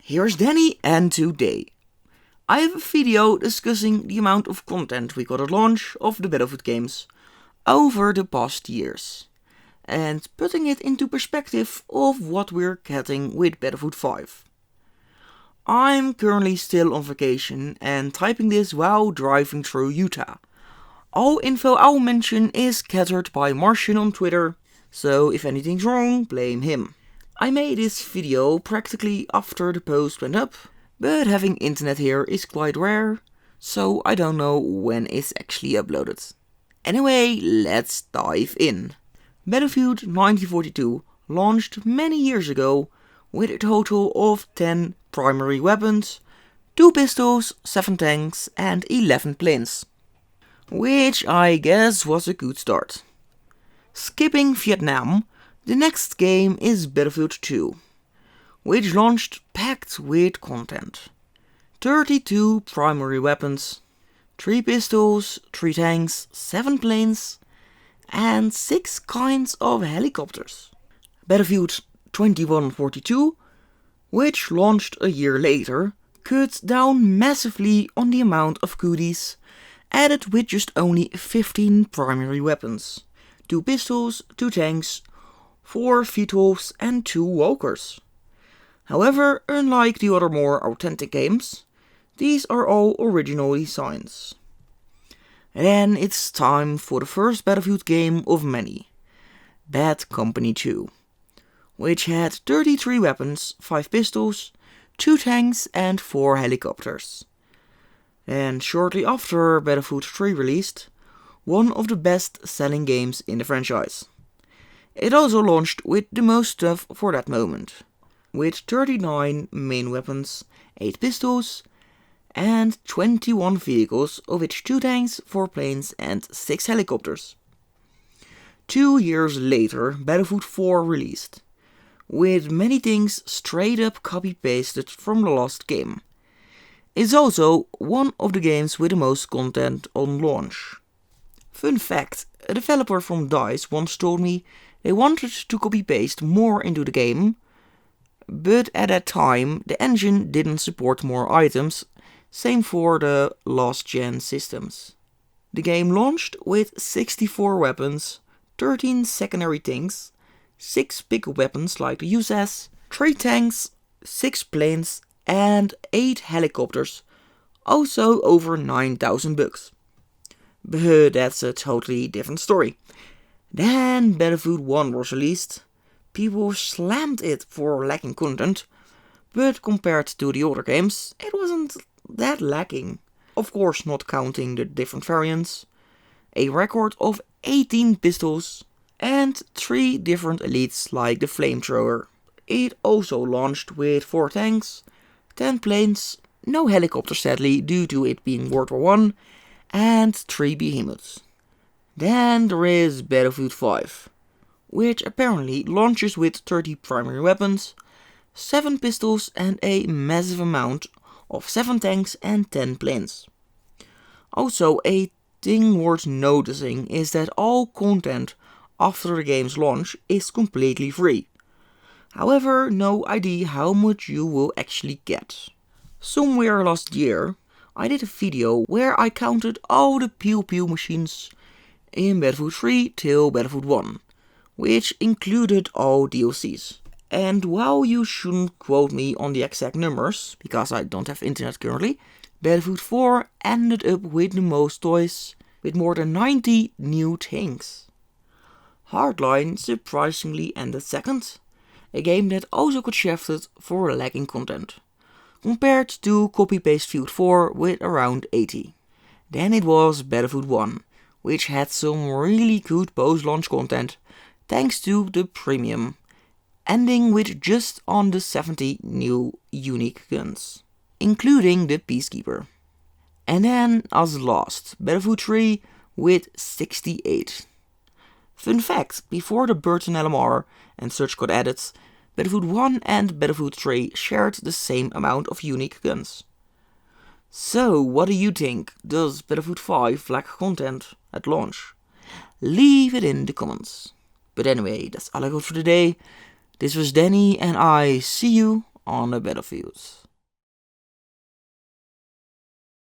Here's Danny, and today I have a video discussing the amount of content we got at launch of the Battlefield games over the past years, and putting it into perspective of what we're getting with Battlefield 5. I'm currently still on vacation and typing this while driving through Utah. All info I'll mention is gathered by Martian on Twitter, so if anything's wrong, blame him. I made this video practically after the post went up, but having internet here is quite rare, so I don't know when it's actually uploaded. Anyway, let's dive in. Battlefield 1942 launched many years ago with a total of 10 primary weapons, 2 pistols, 7 tanks and 11 planes. Which I guess was a good start. Skipping Vietnam, the next game is Battlefield 2, which launched packed with content. 32 primary weapons, 3 pistols, 3 tanks, 7 planes, and 6 kinds of helicopters. Battlefield 2142, which launched a year later, cut down massively on the amount of goodies, added with just only 15 primary weapons, 2 pistols, 2 tanks, 4 VTOLs and 2 walkers. However, unlike the other more authentic games, these are all original designs. Then it's time for the first Battlefield game of many, Bad Company 2, which had 33 weapons, 5 pistols, 2 tanks and 4 helicopters. And shortly after Battlefield 3 released, one of the best selling games in the franchise. It also launched with the most stuff for that moment, with 39 main weapons, 8 pistols and 21 vehicles, of which 2 tanks, 4 planes and 6 helicopters. 2 years later, Battlefield 4 released, with many things straight up copy-pasted from the last game. It's also one of the games with the most content on launch. Fun fact, a developer from DICE once told me they wanted to copy-paste more into the game, but at that time the engine didn't support more items, same for the last gen systems. The game launched with 64 weapons, 13 secondary tanks, 6 pickup weapons like the USS, 3 tanks, 6 planes and 8 helicopters, also over 9,000 bucks. But that's a totally different story. Then Battlefield 1 was released. People slammed it for lacking content, but compared to the other games, it wasn't that lacking. Of course, not counting the different variants. A record of 18 pistols and 3 different elites like the flamethrower. It also launched with 4 tanks, 10 planes, no helicopters sadly due to it being World War I, and 3 behemoths. Then there is Battlefield 5, which apparently launches with 30 primary weapons, 7 pistols and a massive amount of 7 tanks and 10 planes. Also, a thing worth noticing is that all content after the game's launch is completely free. However, no idea how much you will actually get. Somewhere last year, I did a video where I counted all the pew pew machines in Battlefield 3 till Battlefield 1, which included all DLCs. And while you shouldn't quote me on the exact numbers, because I don't have internet currently, Battlefield 4 ended up with the most toys, with more than 90 new tanks. Hardline surprisingly ended second, a game that also got shafted for lacking content, compared to copy-paste Field 4 with around 80. Then it was Battlefield 1, which had some really good post-launch content thanks to the premium, ending with just on the 70 new unique guns, including the Peacekeeper. And then as last, Battlefield 3 with 68. Fun fact, before the Burton LMR and such got added, Battlefield 1 and Battlefield 3 shared the same amount of unique guns. So, what do you think? Does Battlefield 5 lack content at launch? Leave it in the comments. But anyway, that's all I got for today. This was Danny and I see you on the battlefield.